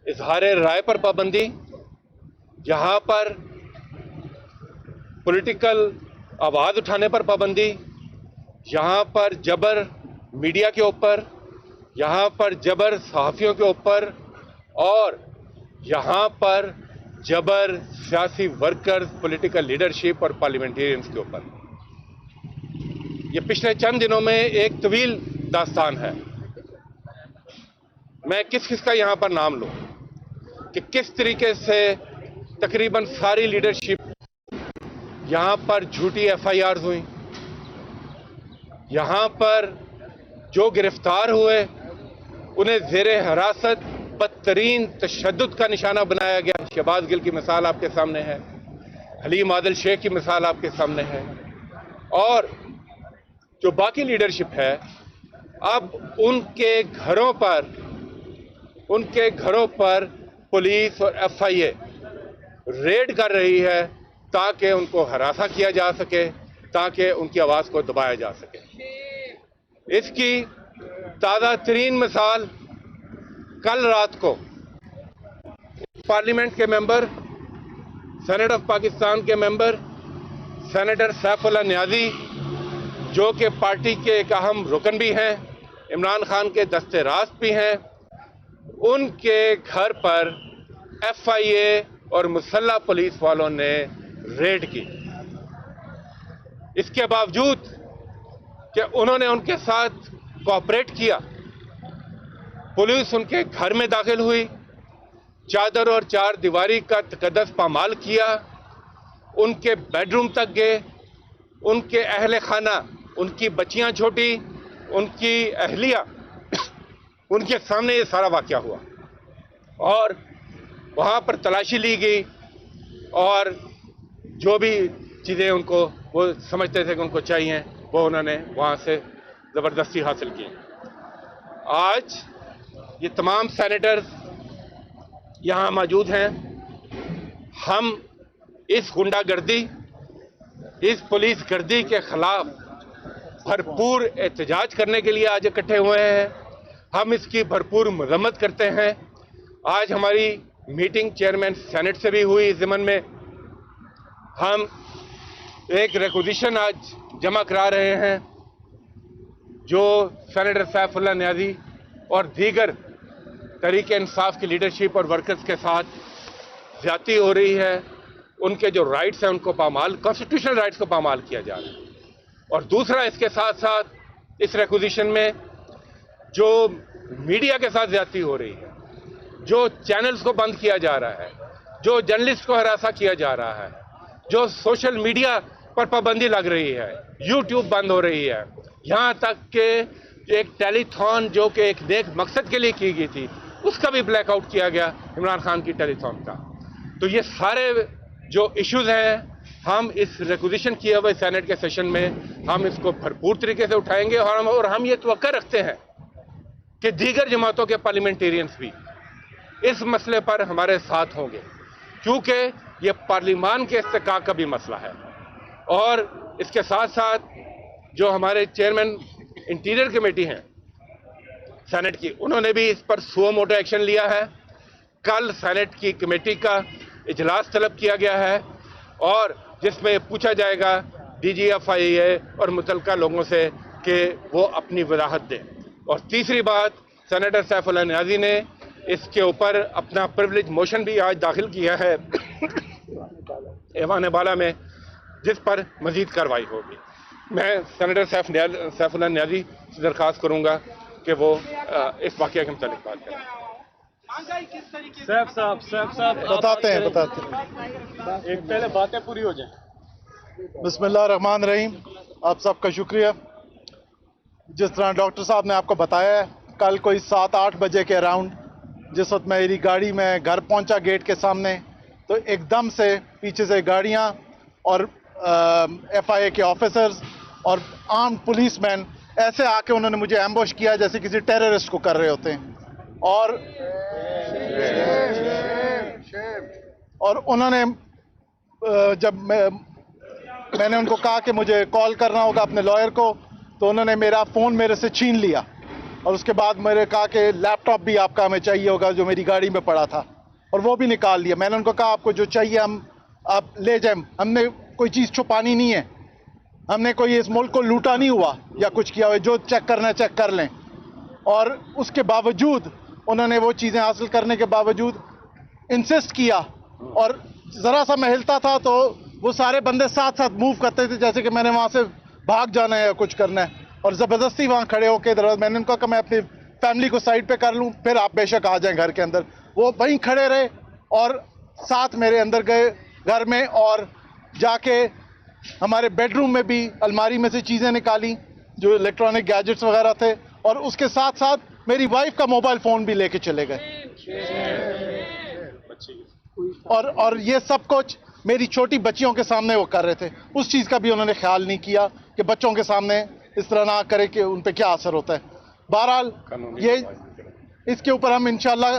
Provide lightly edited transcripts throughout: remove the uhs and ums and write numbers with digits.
इजहार राय पर पाबंदी, यहाँ पर पॉलिटिकल आवाज़ उठाने पर पाबंदी, यहाँ पर जबर मीडिया के ऊपर, यहाँ पर जबर सहाफ़ियों के ऊपर और यहाँ पर जबर सियासी वर्कर्स, पॉलिटिकल लीडरशिप और पार्लियामेंटेरियंस के ऊपर। ये पिछले चंद दिनों में एक तवील दास्तान है। मैं किस किस का यहाँ पर नाम लूँ कि किस तरीके से तकरीबन सारी लीडरशिप यहाँ पर झूठी एफआईआर हुई, यहाँ पर जो गिरफ्तार हुए उन्हें ज़ेरे हिरासत बदतरीन तशद्दुद का निशाना बनाया गया। शहबाज गिल की मिसाल आपके सामने है, हलीम आदिल शेख की मिसाल आपके सामने है, और जो बाकी लीडरशिप है अब उनके घरों पर पुलिस और एफआईए रेड कर रही है ताकि उनको हरासा किया जा सके, ताकि उनकी आवाज़ को दबाया जा सके। इसकी ताज़ा तरीन मिसाल कल रात को पार्लियामेंट के मेंबर, सेनेट ऑफ पाकिस्तान के मेंबर सेनेटर सैफुल्लाह न्याजी, जो कि पार्टी के एक अहम रुकन भी हैं, इमरान खान के दस्ते रास्त भी हैं, उनके घर पर एफआईए और मुसल्लह पुलिस वालों ने रेड की। इसके बावजूद कि उन्होंने उनके साथ कोऑपरेट किया, पुलिस उनके घर में दाखिल हुई, चादर और चार दीवारी का तकद्दस पामाल किया, उनके बेडरूम तक गए, उनके अहले खाना, उनकी बच्चियां छोटी, उनकी अहलिया, उनके सामने ये सारा वाक़या हुआ और वहाँ पर तलाशी ली गई और जो भी चीज़ें उनको वो समझते थे कि उनको चाहिए वो उन्होंने वहाँ से ज़बरदस्ती हासिल की। आज ये तमाम सेनेटर्स यहाँ मौजूद हैं। हम इस गुंडागर्दी, इस पुलिस गर्दी के खिलाफ भरपूर एहतजाज करने के लिए आज इकट्ठे हुए हैं। हम इसकी भरपूर मजम्मत करते हैं। आज हमारी मीटिंग चेयरमैन सेनेट से भी हुई। इस ज़िमन में हम एक रिक्वेजिशन आज जमा करा रहे हैं जो सेनेटर सैफुल्लाह न्याजी और दीगर तहरीक इंसाफ की लीडरशिप और वर्कर्स के साथ ज्यादती हो रही है। उनके जो राइट्स हैं उनको पामाल, कॉन्स्टिट्यूशनल राइट्स को पामाल किया जा रहा है। और दूसरा, इसके साथ साथ इस रिक्वेजिशन में जो मीडिया के साथ ज्यादती हो रही है, जो चैनल्स को बंद किया जा रहा है, जो जर्नलिस्ट को हरासा किया जा रहा है, जो सोशल मीडिया पर पाबंदी लग रही है, यूट्यूब बंद हो रही है, यहाँ तक कि एक टेलीथॉन जो कि एक नेक मकसद के लिए की गई थी उसका भी ब्लैकआउट किया गया, इमरान खान की टेलीथॉन का। तो ये सारे जो इश्यूज हैं हम इस रिक्वेजिशन किए हुए सेनेट के सेशन में हम इसको भरपूर तरीके से उठाएंगे और हम ये तवक्को रखते हैं कि दीगर जमातों के पार्लियामेंटेरियंस भी इस मसले पर हमारे साथ होंगे, क्योंकि ये पार्लियामान के इस्तेहकाक का भी मसला है। और इसके साथ साथ जो हमारे चेयरमैन इंटीरियर कमेटी हैं सेनेट की, उन्होंने भी इस पर सुओ मोटो एक्शन लिया है। कल सेनेट की कमेटी का इजलास तलब किया गया है और जिसमें पूछा जाएगा डीजीएफआईए और मुतल्लिका लोगों से कि वो अपनी वजाहत दें। और तीसरी बात, सेनेटर सैफुल्लाह न्याजी ने इसके ऊपर अपना प्रिविलेज मोशन भी आज दाखिल किया है ऐवान बाला में, जिस पर मजीद कार्रवाई होगी। मैं सेनेटर सैफुल्लाह न्याजी से दरख्वास्त करूंगा कि वो इस वाक़या के मुतालिक बात करें। साहब बताते हैं एक पहले बातें पूरी हो जाए। बिस्मिल्लाहिर्रहमानिर्रहीम। आप सबका शुक्रिया। जिस तरह डॉक्टर साहब ने आपको बताया है, कल कोई 7-8 बजे के अराउंड जिस वक्त मेरी गाड़ी में घर पहुंचा गेट के सामने, तो एकदम से पीछे से गाड़ियां और एफआईए के ऑफिसर्स और आर्म पुलिसमैन ऐसे आके उन्होंने मुझे एम्बुश किया जैसे किसी टेररिस्ट को कर रहे होते हैं। और उन्होंने जब मैंने उनको कहा कि मुझे कॉल करना होगा अपने लॉयर को, तो उन्होंने मेरा फ़ोन मेरे से छीन लिया اور اس کے بعد میرے کہا کہ لیپ ٹاپ بھی آپ کا ہمیں چاہیے ہوگا جو میری گاڑی میں پڑا تھا، اور وہ بھی نکال لیا. میں نے ان کو کہا آپ کو جو چاہیے ہم آپ لے جائیں، ہم نے کوئی چیز چھپانی نہیں ہے، ہم نے کوئی اس ملک کو لوٹا نہیں ہوا یا کچھ کیا ہوا، جو چیک کرنا ہے چیک کر لیں. اور اس کے باوجود انہوں نے وہ چیزیں حاصل کرنے کے باوجود انسسٹ کیا، اور ذرا سا میں ہلتا تھا تو وہ سارے بندے ساتھ ساتھ موو کرتے تھے جیسے کہ میں نے وہاں سے بھاگ جانا ہے یا کچھ کرنا ہے، اور زبردستی وہاں کھڑے ہو کے میں نے ان کو کہا میں اپنی فیملی کو سائڈ پہ کر لوں، پھر آپ بے شک آ جائیں گھر کے اندر. وہ وہیں کھڑے رہے اور ساتھ میرے اندر گئے گھر میں، اور جا کے ہمارے بیڈ روم میں بھی الماری میں سے چیزیں نکالی جو الیکٹرانک گیجٹس وغیرہ تھے، اور اس کے ساتھ ساتھ میری وائف کا موبائل فون بھی لے کے چلے گئے. اور یہ سب کچھ میری چھوٹی بچیوں کے سامنے وہ کر رہے تھے. اس چیز کا بھی انہوں نے خیال نہیں کیا کہ بچوں کے سامنے اس طرح نہ کرے کہ ان پہ کیا اثر ہوتا ہے. بہرحال یہ اس کے اوپر ہم انشاءاللہ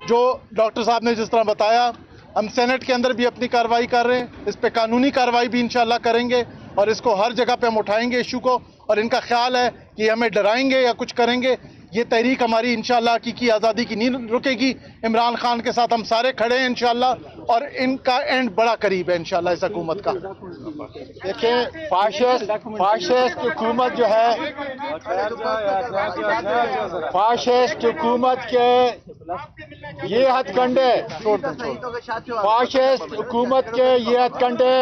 جو ڈاکٹر صاحب نے جس طرح بتایا، ہم سینٹ کے اندر بھی اپنی کارروائی کر رہے ہیں، اس پہ قانونی کارروائی بھی انشاءاللہ کریں گے، اور اس کو ہر جگہ پہ ہم اٹھائیں گے ایشو کو. اور ان کا خیال ہے کہ ہمیں ڈرائیں گے یا کچھ کریں گے، یہ تحریک ہماری انشاءاللہ حقیقی آزادی کی نہیں رکے گی. عمران خان کے ساتھ ہم سارے کھڑے ہیں انشاءاللہ، اور ان کا اینڈ بڑا قریب ہے انشاءاللہ اس حکومت کا. دیکھیں فاشسٹ حکومت جو ہے، فاشسٹ حکومت کے یہ ہتھ کنڈے، فاشسٹ حکومت کے یہ ہتھ کنڈے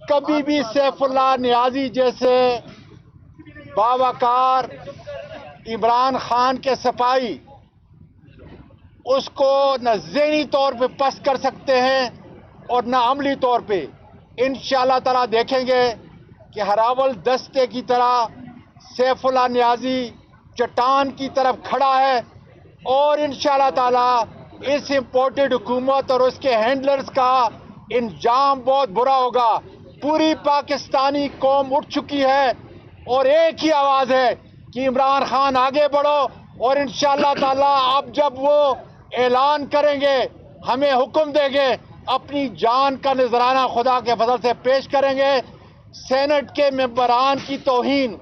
کبھی بھی سیف اللہ نیازی جیسے باوقار عمران خان کے سپاہی اس کو نہ ذہنی طور پہ پست کر سکتے ہیں اور نہ عملی طور پہ. انشاءاللہ تعالیٰ دیکھیں گے کہ ہراول دستے کی طرح سیف اللہ نیازی چٹان کی طرف کھڑا ہے، اور انشاءاللہ تعالیٰ اس امپورٹڈ حکومت اور اس کے ہینڈلرز کا انجام بہت برا ہوگا. پوری پاکستانی قوم اٹھ چکی ہے اور ایک ہی آواز ہے کہ عمران خان آگے بڑھو، اور انشاءاللہ تعالیٰ اب جب وہ اعلان کریں گے، ہمیں حکم دیں گے، اپنی جان کا نذرانہ خدا کے فضل سے پیش کریں گے. سینٹ کے ممبران کی توہین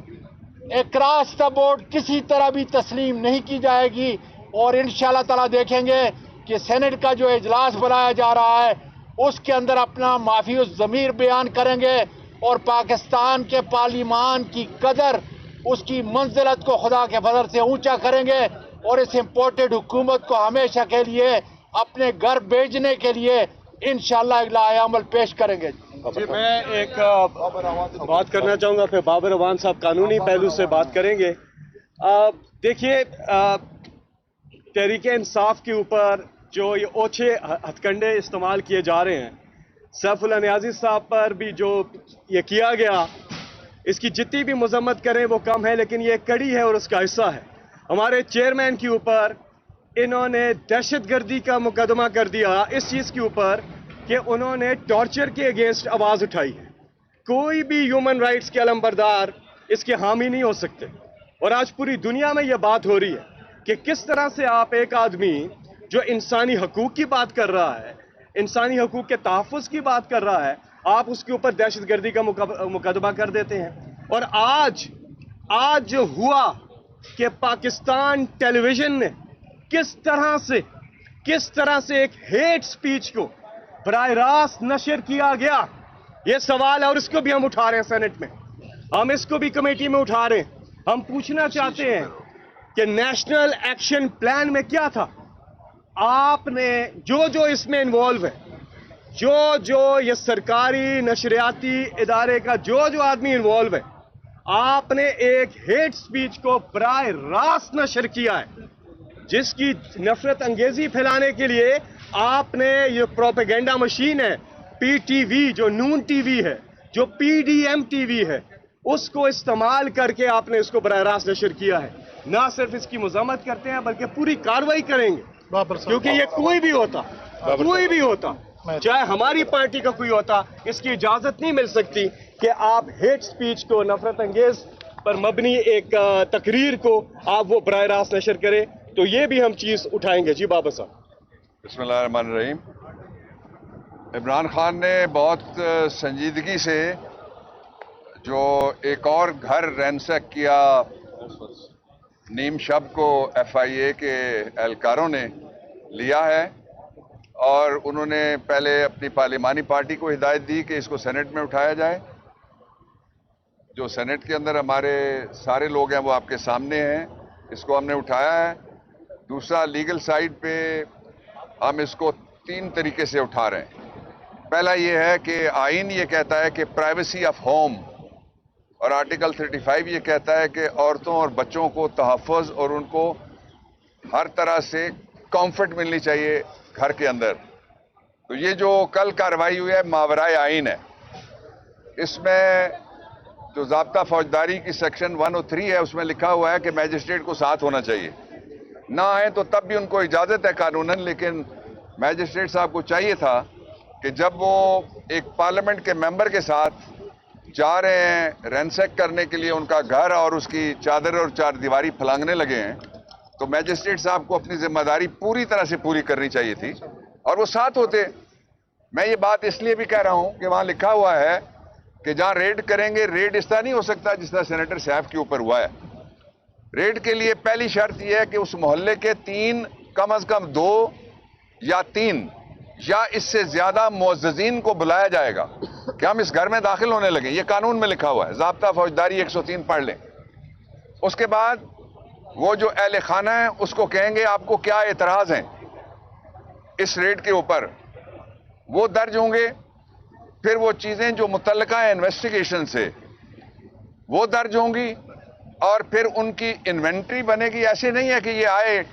اکراس دا بورڈ کسی طرح بھی تسلیم نہیں کی جائے گی، اور انشاءاللہ تعالیٰ دیکھیں گے کہ سینٹ کا جو اجلاس بلایا جا رہا ہے اس کے اندر اپنا معافی الضمیر بیان کریں گے، اور پاکستان کے پارلیمان کی قدر، اس کی منزلت کو خدا کے فضل سے اونچا کریں گے، اور اس امپورٹڈ حکومت کو ہمیشہ کے لیے اپنے گھر بھیجنے کے لیے انشاءاللہ اگلا عمل پیش کریں گے. جی میں ایک بات کرنا چاہوں گا، پھر بابر اعوان صاحب قانونی پہلو سے بات کریں گے. دیکھیے تحریک انصاف کے اوپر جو یہ اوچھے ہتھ کنڈے استعمال کیے جا رہے ہیں، سیف اللہ نیازی صاحب پر بھی جو یہ کیا گیا، اس کی جتنی بھی مذمت کریں وہ کم ہے، لیکن یہ ایک کڑی ہے اور اس کا حصہ ہے. ہمارے چیئرمین کے اوپر انہوں نے دہشت گردی کا مقدمہ کر دیا اس چیز کے اوپر کہ انہوں نے ٹارچر کے اگینسٹ آواز اٹھائی ہے. کوئی بھی ہیومن رائٹس کے علمبردار اس کے حامی نہیں ہو سکتے، اور آج پوری دنیا میں یہ بات ہو رہی ہے کہ کس طرح سے آپ ایک آدمی جو انسانی حقوق کی بات کر رہا ہے، انسانی حقوق کے تحفظ کی بات کر رہا ہے، آپ اس کے اوپر دہشت گردی کا مقدمہ کر دیتے ہیں. اور آج جو ہوا کہ پاکستان ٹیلی ویژن نے کس طرح سے ایک ہیٹ سپیچ کو براہ راست نشر کیا گیا، یہ سوال ہے، اور اس کو بھی ہم اٹھا رہے ہیں سینٹ میں، ہم اس کو بھی کمیٹی میں اٹھا رہے ہیں. ہم پوچھنا چاہتے ہیں کہ نیشنل ایکشن پلان میں کیا تھا؟ آپ نے جو اس میں انوالو ہے، جو یہ سرکاری نشریاتی ادارے کا جو آدمی انوالو ہے، آپ نے ایک ہیٹ سپیچ کو براہ راست نشر کیا ہے، جس کی نفرت انگیزی پھیلانے کے لیے آپ نے یہ پروپیگنڈا مشین ہے، پی ٹی وی جو نون ٹی وی ہے، جو P D M T V ہے، اس کو استعمال کر کے آپ نے اس کو براہ راست نشر کیا ہے. نہ صرف اس کی مذمت کرتے ہیں بلکہ پوری کارروائی کریں گے، کیونکہ یہ کوئی بھی ہوتا چاہے ہماری پارٹی کا کوئی ہوتا، اس کی اجازت نہیں مل سکتی کہ آپ ہیٹ سپیچ کو، نفرت انگیز پر مبنی ایک تقریر کو آپ وہ براہ راست نشر کریں. تو یہ بھی ہم چیز اٹھائیں گے. جی بابا صاحب. بسم اللہ الرحمن الرحیم. عمران خان نے بہت سنجیدگی سے جو ایک اور گھر رینسیک کیا نیم شب کو FIA کے اہلکاروں نے لیا ہے اور انہوں نے پہلے اپنی پارلیمانی پارٹی کو ہدایت دی کہ اس کو سینٹ میں اٹھایا جائے. جو سینٹ کے اندر ہمارے سارے لوگ ہیں وہ آپ کے سامنے ہیں. اس کو ہم نے اٹھایا ہے. دوسرا لیگل سائیڈ پہ ہم اس کو 3 طریقے سے اٹھا رہے ہیں. پہلا یہ ہے کہ آئین یہ کہتا ہے کہ پرائیویسی آف ہوم، اور آرٹیکل 35 یہ کہتا ہے کہ عورتوں اور بچوں کو تحفظ اور ان کو ہر طرح سے کمفرٹ ملنی چاہیے گھر کے اندر. تو یہ جو کل کارروائی ہوئی ہے ماورائے آئین ہے. اس میں جو ضابطہ فوجداری کی سیکشن 103 ہے اس میں لکھا ہوا ہے کہ میجسٹریٹ کو ساتھ ہونا چاہیے. نہ آئے تو تب بھی ان کو اجازت ہے قانوناً، لیکن میجسٹریٹ صاحب کو چاہیے تھا کہ جب وہ ایک پارلیمنٹ کے ممبر کے ساتھ جا رہے ہیں رینسیک کرنے کے لیے ان کا گھر اور اس کی چادر اور چار دیواری پھلانگنے لگے ہیں، تو میجسٹریٹ صاحب کو اپنی ذمہ داری پوری طرح سے پوری کرنی چاہیے تھی اور وہ ساتھ ہوتے. میں یہ بات اس لیے بھی کہہ رہا ہوں کہ وہاں لکھا ہوا ہے کہ جہاں ریڈ کریں گے، ریڈ اس طرح نہیں ہو سکتا جس طرح سینیٹر سیف کے اوپر ہوا ہے. ریڈ کے لیے پہلی شرط یہ ہے کہ اس محلے کے 3 کم از کم 2 یا 3 یا اس سے زیادہ معززین کو بلایا جائے گا کہ ہم اس گھر میں داخل ہونے لگیں. یہ قانون میں لکھا ہوا ہے، ضابطہ فوجداری 103 پڑھ لیں. اس کے بعد وہ جو اہل خانہ ہیں اس کو کہیں گے آپ کو کیا اعتراض ہیں اس ریڈ کے اوپر، وہ درج ہوں گے. پھر وہ چیزیں جو متعلقہ ہیں انویسٹیگیشن سے وہ درج ہوں گی اور پھر ان کی انوینٹری بنے گی. ایسے نہیں ہے کہ یہ آئے،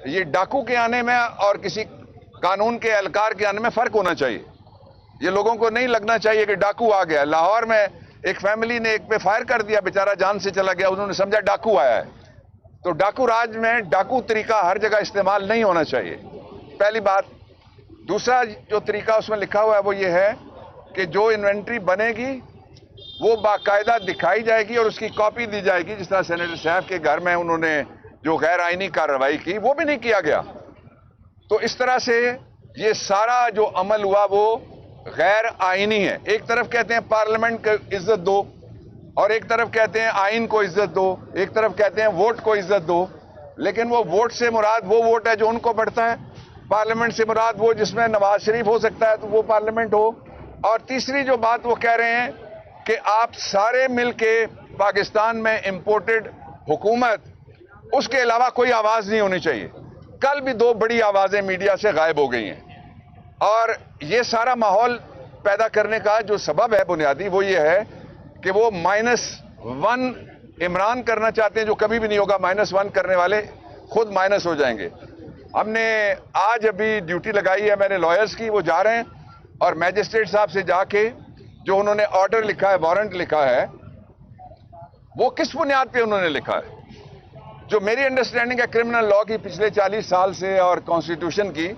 یہ ڈاکو کے آنے میں اور کسی قانون کے اہلکار کے آنے میں فرق ہونا چاہیے. یہ لوگوں کو نہیں لگنا چاہیے کہ ڈاکو آ گیا. لاہور میں ایک فیملی نے ایک پہ فائر کر دیا، بیچارہ جان سے چلا گیا، انہوں نے سمجھا ڈاکو آیا ہے. تو ڈاکو راج میں ڈاکو طریقہ ہر جگہ استعمال نہیں ہونا چاہیے، پہلی بات. دوسرا جو طریقہ اس میں لکھا ہوا ہے وہ یہ ہے کہ جو انوینٹری بنے گی وہ باقاعدہ دکھائی جائے گی اور اس کی کاپی دی جائے گی. جس طرح سینیٹر صاحب کے گھر میں انہوں نے جو غیر آئینی کارروائی کی وہ بھی نہیں کیا گیا. تو اس طرح سے یہ سارا جو عمل ہوا وہ غیر آئینی ہے. ایک طرف کہتے ہیں پارلیمنٹ کو عزت دو اور ایک طرف کہتے ہیں آئین کو عزت دو، ایک طرف کہتے ہیں ووٹ کو عزت دو. لیکن وہ ووٹ سے مراد وہ ووٹ ہے جو ان کو بڑھتا ہے، پارلیمنٹ سے مراد وہ جس میں نواز شریف ہو سکتا ہے تو وہ پارلیمنٹ ہو. اور تیسری جو بات وہ کہہ رہے ہیں کہ آپ سارے مل کے پاکستان میں امپورٹڈ حکومت، اس کے علاوہ کوئی آواز نہیں ہونی چاہیے. کل بھی 2 بڑی آوازیں میڈیا سے غائب ہو گئی ہیں. اور یہ سارا ماحول پیدا کرنے کا جو سبب ہے بنیادی وہ یہ ہے کہ وہ -1 عمران کرنا چاہتے ہیں جو کبھی بھی نہیں ہوگا. -1 کرنے والے خود مائنس ہو جائیں گے. ہم نے آج ابھی ڈیوٹی لگائی ہے میں نے لائرز کی، وہ جا رہے ہیں اور میجسٹریٹ صاحب سے جا کے جو انہوں نے آرڈر لکھا ہے، وارنٹ لکھا ہے، وہ کس بنیاد پہ انہوں نے لکھا ہے. جو میری انڈرسٹینڈنگ ہے کرمنل لا کی پچھلے 40 سال سے اور کانسٹیٹیوشن کی،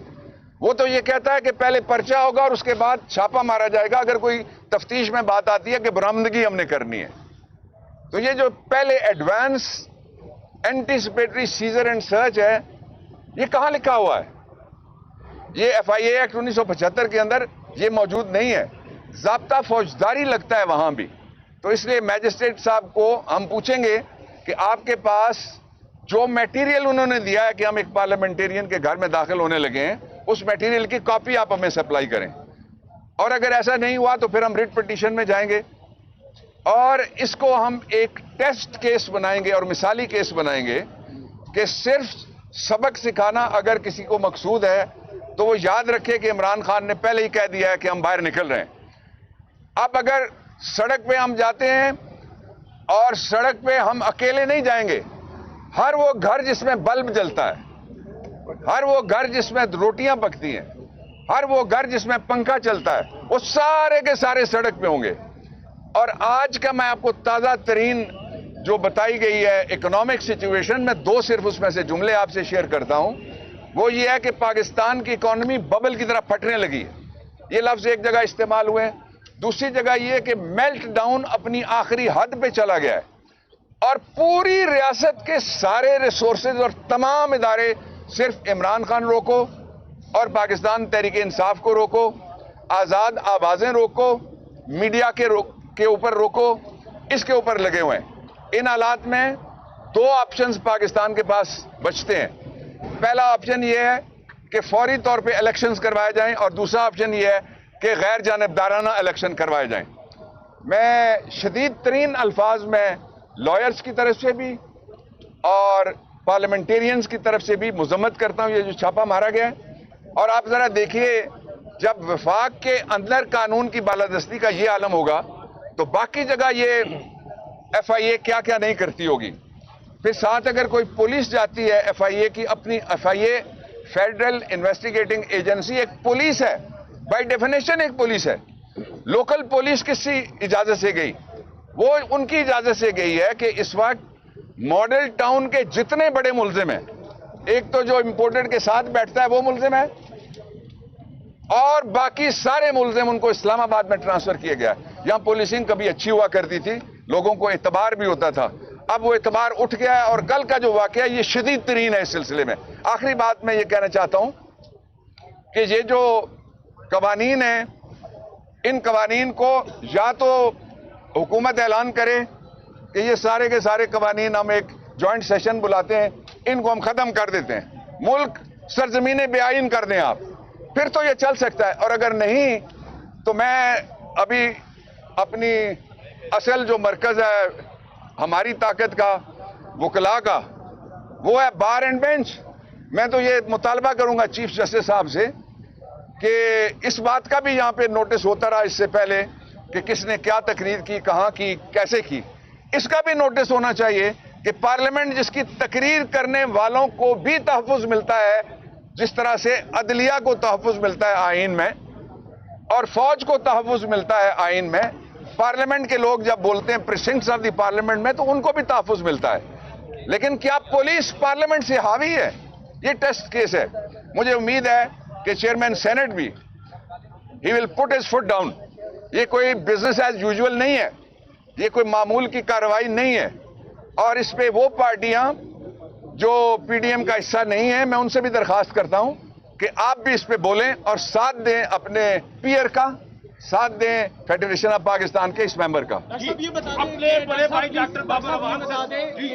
وہ تو یہ کہتا ہے کہ پہلے پرچہ ہوگا اور اس کے بعد چھاپا مارا جائے گا اگر کوئی تفتیش میں بات آتی ہے کہ برآمدگی ہم نے کرنی ہے. تو یہ جو پہلے advance anticipatory seizure and search ہے، یہ کہاں لکھا ہوا ہے؟ یہ FIA ایکٹ 1975 کے اندر یہ موجود نہیں ہے. ضابطہ فوجداری لگتا ہے وہاں بھی. تو اس لیے میجسٹریٹ صاحب کو ہم پوچھیں گے کہ آپ کے پاس جو میٹیریل انہوں نے دیا ہے کہ ہم ایک پارلیمنٹیرین کے گھر میں داخل ہونے لگے ہیں، اس میٹیریل کی کاپی آپ ہمیں سپلائی کریں. اور اگر ایسا نہیں ہوا تو پھر ہم ریٹ پٹیشن میں جائیں گے اور اس کو ہم ایک ٹیسٹ کیس بنائیں گے اور مثالی کیس بنائیں گے کہ صرف سبق سکھانا اگر کسی کو مقصود ہے تو وہ یاد رکھے کہ عمران خان نے پہلے ہی کہہ دیا ہے کہ ہم باہر نکل رہے ہیں. اب اگر سڑک پہ ہم جاتے ہیں اور سڑک پہ ہم اکیلے نہیں جائیں گے، ہر وہ گھر جس میں بلب جلتا ہے، ہر وہ گھر جس میں روٹیاں پکتی ہیں، ہر وہ گھر جس میں پنکھا چلتا ہے، وہ سارے کے سارے سڑک پہ ہوں گے. اور آج کا میں آپ کو تازہ ترین جو بتائی گئی ہے اکنامک سچویشن میں 2 صرف اس میں سے جملے آپ سے شیئر کرتا ہوں. وہ یہ ہے کہ پاکستان کی اکانومی ببل کی طرح پھٹنے لگی ہے. یہ لفظ ایک جگہ استعمال ہوئے ہیں. دوسری جگہ یہ کہ میلٹ ڈاؤن اپنی آخری حد پہ چلا گیا ہے اور پوری ریاست کے سارے ریسورسز اور تمام ادارے صرف عمران خان روکو اور پاکستان تحریک انصاف کو روکو، آزاد آوازیں روکو، میڈیا کے اوپر روکو، اس کے اوپر لگے ہوئے ہیں. ان حالات میں दो ऑप्शंस पाकिस्तान के पास बचते हैं। पहला ऑप्शन ये है कि फौरी तौर पे इलेक्शंस करवाए जाएं और दूसरा ऑप्शन ये है कि गैर जानिबदाराना इलेक्शन करवाए जाएं। मैं शदीद तरीन अल्फाज में लॉयर्स की तरफ से भी और पार्लियामेंटेरियंस की तरफ से भी मजम्मत करता हूं ये जो छापा मारा गया है। और आप जरा देखिए, जब वफाक के अंदर कानून की बालादस्ती का ये आलम होगा तो बाकी जगह ये FIA क्या क्या नहीं करती होगी। फिर साथ अगर कोई पुलिस जाती है FIA की, अपनी FIA फेडरल इन्वेस्टिगेटिंग एजेंसी एक पुलिस है, बाय डेफिनेशन एक पुलिस है। लोकल पुलिस किसी इजाजत से गई? वो उनकी इजाजत से गई है कि इस वक्त मॉडल टाउन के जितने बड़े मुल्जिम हैं, एक तो जो इंपोर्टेड के साथ बैठता है वो मुल्जिम है, और बाकी सारे मुल्जिम उनको इस्लामाबाद में ट्रांसफर किया गया। यहां पुलिसिंग कभी अच्छी हुआ करती थी, लोगों को एतबार भी होता था, अब वो एतबार उठ गया है। और कल का जो वाकया ये शदीद तरीन है इस सिलसिले में। आखिरी बात मैं ये कहना चाहता हूं कि ये जो कवानीन है, इन कवानीन को या तो हुकूमत ऐलान करे कि ये सारे के सारे कवानीन हम एक जॉइंट सेशन बुलाते हैं, इनको हम खत्म कर देते हैं, मुल्क सरजमीन बेआइन कर दें आप, फिर तो ये चल सकता है। और अगर नहीं तो मैं अभी अपनी असल जो मरकज है हमारी ताकत का, वकला का, वो है बार एंड बेंच। मैं तो ये मुतालबा करूंगा चीफ जस्टिस साहब से कि इस बात का भी यहां पे नोटिस होता रहा इससे पहले कि किसने क्या तकरीर की, कहां की, कैसे की, इसका भी नोटिस होना चाहिए कि पार्लियामेंट जिसकी तकरीर करने वालों को भी तहफ़्फ़ुज़ मिलता है, जिस तरह से अदलिया को तहफ़्फ़ुज़ मिलता है आइन में और फौज को तहफ़्फ़ुज़ मिलता है आइन में, पार्लियामेंट के लोग जब बोलते हैं प्रिसिंक्ट्स ऑफ द पार्लियामेंट में तो उनको भी तहफ़्फ़ुज़ मिलता है। लेकिन क्या पुलिस पार्लियामेंट से हावी है? ये टेस्ट केस है। मुझे उम्मीद है कि चेयरमैन सेनेट भी he will put his foot down. ये कोई बिजनेस एज यूजुअल नहीं है, ये कोई मामूल की कार्रवाई नहीं है। और इस पे वो पार्टियां जो PDM का हिस्सा नहीं है, मैं उनसे भी दरखास्त करता हूं कि आप भी इस पे बोलें और साथ दें अपने पीयर का, साथ दें फेडरेशन ऑफ पाकिस्तान के इस मेंबर का। ये बता दें अपने बड़े भाई डॉक्टर बाबा रवान बता दें कि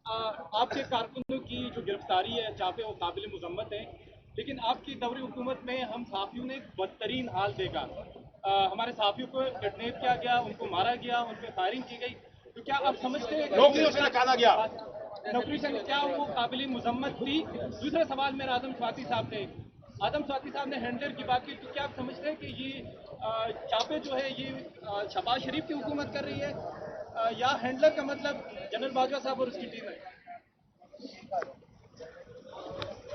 आपके कारकुनों की जो गिरफ्तारी है चापे वो काबिल मुजम्मत है, लेकिन आपकी दौरी हुकूमत में हम सहाफियों ने एक बदतरीन हाल देखा। हमारे सहाफियों को किडनैप किया गया, उनको मारा गया, उन पर फायरिंग की गई। तो क्या आप समझते हैं नौकरियों से निकाला गया, नौकरी से क्या वो काबिल मुजम्मत थी? दूसरा सवाल मेरा आदम स्वाति साहब से, आदम स्वाति साहब ने हैंडलर की बात की, तो क्या आप समझते हैं कि ये चापे जो है ये शहबाज शरीफ की हुकूमत कर रही है या हैंडलर का मतलब जनरल बाजवा साहब और उसकी टीम है?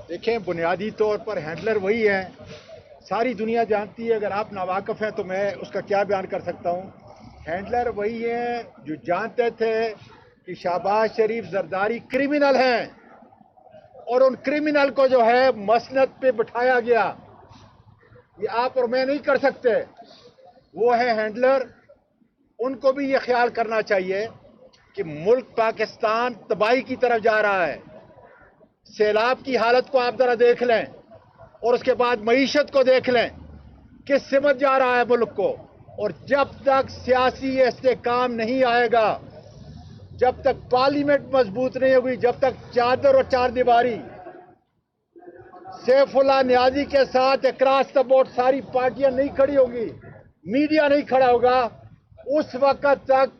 देखें, बुनियादी तौर पर हैंडलर वही है, सारी दुनिया जानती है। अगर आप नावाकिफ हैं तो मैं उसका क्या बयान कर सकता हूँ। हैंडलर वही है जो जानते थे कि शहबाज शरीफ जरदारी क्रिमिनल हैं और उन क्रिमिनल को जो है मसनद पे बिठाया गया। ये आप और मैं नहीं कर सकते, वो है हैंडलर। उनको भी ये ख्याल करना चाहिए कि मुल्क पाकिस्तान तबाही की तरफ जा रहा है। सैलाब की हालत को आप जरा देख लें और उसके बाद मईशत को देख लें, किस सिमत जा रहा है मुल्क को। और जब तक सियासी इस्तेकाम नहीं आएगा, जब तक पार्लियामेंट मजबूत नहीं होगी, जब तक चादर और चार दीवारी सैफुल्लाह नियाजी के साथ अक्रॉस द बोर्ड सारी पार्टियां नहीं खड़ी होगी, मीडिया नहीं खड़ा होगा, उस वक्त तक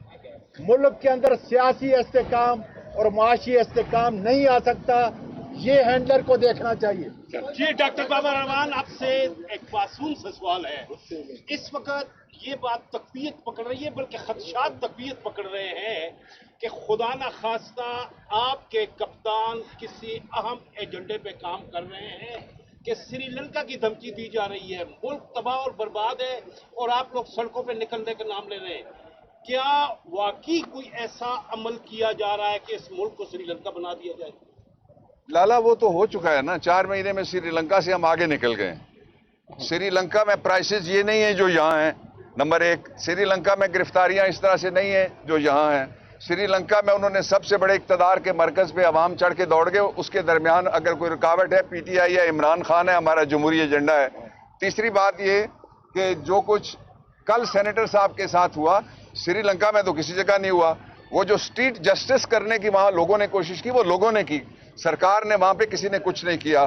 मुल्क के अंदर सियासी इस्तेकाम और माशी इस्तेकाम नहीं आ सकता। ये हैंडलर को देखना चाहिए। जी डॉक्टर बाबा रवान, आपसे एक मासूम सा सवाल है। इस वक्त ये बात तकवीयत पकड़ रही है, बल्कि खदशात तकवीयत पकड़ रहे हैं कि खुदा न खास्ता आपके कप्तान किसी अहम एजेंडे पे काम कर रहे हैं कि श्रीलंका की धमकी दी जा रही है, मुल्क तबाह और बर्बाद है और आप लोग सड़कों पे निकलने का नाम ले रहे हैं। क्या वाकई कोई ऐसा अमल किया जा रहा है कि इस मुल्क को श्रीलंका बना दिया जाए? लाला, वो तो हो चुका है ना। 4 महीने में श्रीलंका से हम आगे निकल गए। श्रीलंका में प्राइसेस ये नहीं है जो यहाँ है, नंबर 1। श्रीलंका में गिरफ्तारियां इस तरह से नहीं है जो यहाँ है। श्रीलंका में उन्होंने सबसे बड़े इक़्तिदार के मरकज पे अवाम चढ़ के दौड़ गए। उसके दरमियान अगर कोई रुकावट है, PTI है, इमरान खान है, हमारा जमहूरी एजेंडा है। तीसरी बात ये कि जो कुछ कल सेनेटर साहब के साथ हुआ, श्रीलंका में तो किसी जगह नहीं हुआ। वो जो स्ट्रीट जस्टिस करने की वहां लोगों ने कोशिश की, वो लोगों ने की, सरकार ने वहां पे किसी ने कुछ नहीं किया।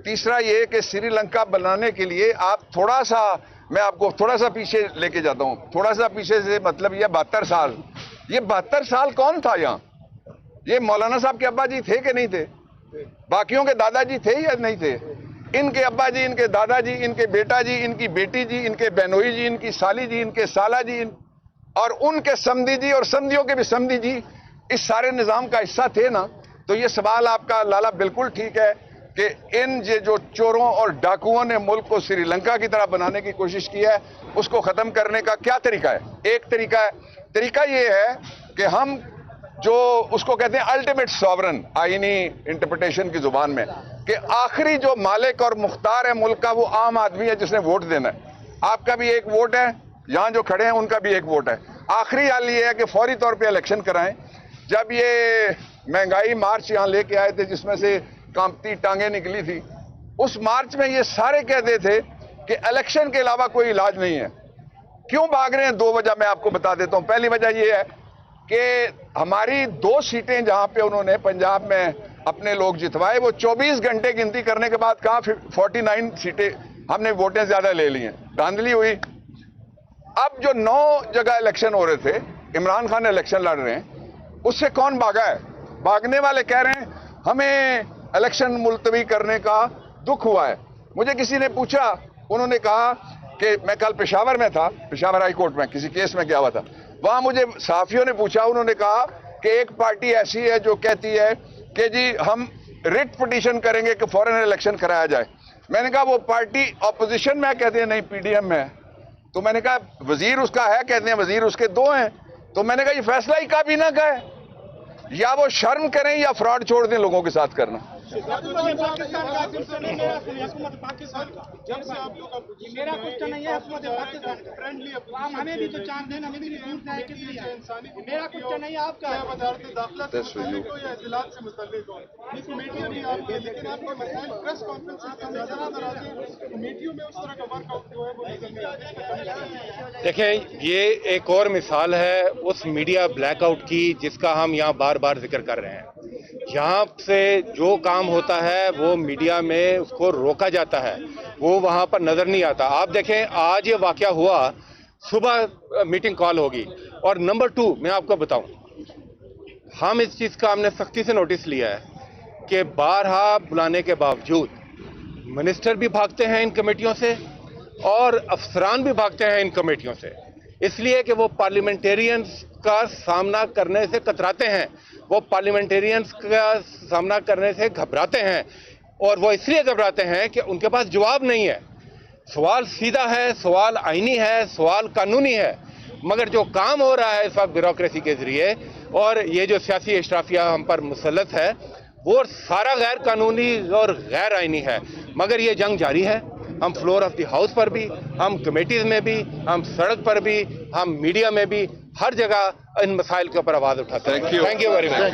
तीसरा ये कि श्रीलंका बनाने के लिए आप थोड़ा सा, मैं आपको थोड़ा सा पीछे लेके जाता हूं, थोड़ा सा पीछे से मतलब ये 72 साल, ये 72 साल कौन था यहां? ये मौलाना साहब के अब्बा जी थे कि नहीं थे? बाकियों के दादाजी थे या नहीं थे? इनके अब्बा जी, इनके दादाजी, इनके बेटा जी, इनकी बेटी जी, इनके बहनोई जी, इनकी साली जी, इनके साला जी, और उनके समधी जी और समधियों के भी समधी जी इस सारे निजाम का हिस्सा थे ना। तो ये सवाल आपका लाला बिल्कुल ठीक है कि इन ये जो चोरों और डाकुओं ने मुल्क को श्रीलंका की तरह बनाने की कोशिश की है, उसको खत्म करने का क्या तरीका है? एक तरीका ये है कि हम जो उसको कहते हैं अल्टीमेट सॉवरन, आईनी इंटरप्रिटेशन की जुबान में, कि आखिरी जो मालिक और मुख्तार है मुल्क का वो आम आदमी है जिसने वोट देना है। आपका भी एक वोट है, यहां जो खड़े हैं उनका भी एक वोट है। आखिरी हाल ये है कि फौरी तौर पे इलेक्शन कराएं। जब ये महंगाई मार्च यहां लेके आए थे जिसमें से कांपती टांगे निकली थी, उस मार्च में ये सारे कहते थे कि इलेक्शन के अलावा कोई इलाज नहीं है। क्यों भाग रहे हैं? 2 वजह मैं आपको बता देता हूं। पहली वजह ये है कि हमारी 2 सीटें जहां पे उन्होंने पंजाब में अपने लोग जितवाए, वो 24 घंटे गिनती करने के बाद कहा 49 सीटें हमने वोटें ज्यादा ले ली हैं, धांधली हुई। अब जो 9 जगह इलेक्शन हो रहे थे, इमरान खान इलेक्शन लड़ रहे हैं, उससे कौन भागा है? भागने वाले कह रहे हैं हमें इलेक्शन मुलतवी करने का दुख हुआ है। मुझे किसी ने पूछा, उन्होंने कहा कि मैं कल पेशावर में था, पेशावर हाई कोर्ट में किसी केस में गया हुआ था, वहां मुझे सहाफियों ने पूछा, उन्होंने कहा कि एक पार्टी ऐसी है जो कहती है कि जी हम रिट पिटीशन करेंगे कि फौरन इलेक्शन कराया जाए। मैंने कहा वो पार्टी ऑपोजिशन में, कहते हैं नहीं पीडीएम में है। तो मैंने कहा वजीर उसका है, कहते हैं वजीर उसके 2 हैं। तो मैंने कहा ये फैसला ही काबीना का है, या वो शर्म करें या फ्रॉड छोड़ दें लोगों के साथ करना। मेरा क्वेश्चन नहीं है, हमें भी तो चांस देना, हमें भी दूर जाए के लिए। मेरा क्वेश्चन नहीं है आपका, दाखिला से मुताल्लिक हो या इजलास से मुताल्लिक हो, ये कमेटियां भी आपकी, लेकिन आपके मसाइल प्रेस कॉन्फ्रेंस में नजर आते हैं, कमेटियों में उस तरह का वर्कआउट जो है वो नजर नहीं आता। देखें, ये एक और मिसाल है उस मीडिया ब्लैकआउट की जिसका हम यहाँ बार बार जिक्र कर रहे हैं। यहाँ से जो काम होता है वो मीडिया में उसको रोका जाता है, वो वहाँ पर नजर नहीं आता। आप देखें, आज ये वाकया हुआ, सुबह मीटिंग कॉल होगी। और नंबर 2 मैं आपको बताऊं, हम इस चीज का हमने सख्ती से नोटिस लिया है कि बारहा बुलाने के बावजूद मिनिस्टर भी भागते हैं इन कमेटियों से और अफसरान भी भागते हैं इन कमेटियों से, इसलिए कि वो पार्लियामेंटेरियंस का सामना करने से कतराते हैं, वो पार्लियामेंटेरियंस का सामना करने से घबराते हैं। और वो इसलिए घबराते हैं कि उनके पास जवाब नहीं है। सवाल सीधा है, सवाल आईनी है, सवाल कानूनी है, मगर जो काम हो रहा है इस वक्त ब्यूरोक्रेसी के जरिए और ये जो सियासी इशराफिया हम पर मुसल्लत है, वो सारा गैर कानूनी और गैर आईनी है। मगर ये जंग जारी है, हम फ्लोर ऑफ द हाउस पर भी, हम कमेटीज में भी, हम सड़क पर भी, हम मीडिया में भी, हर जगह इन मसाइल के ऊपर आवाज उठाते हैं। Thank you very much.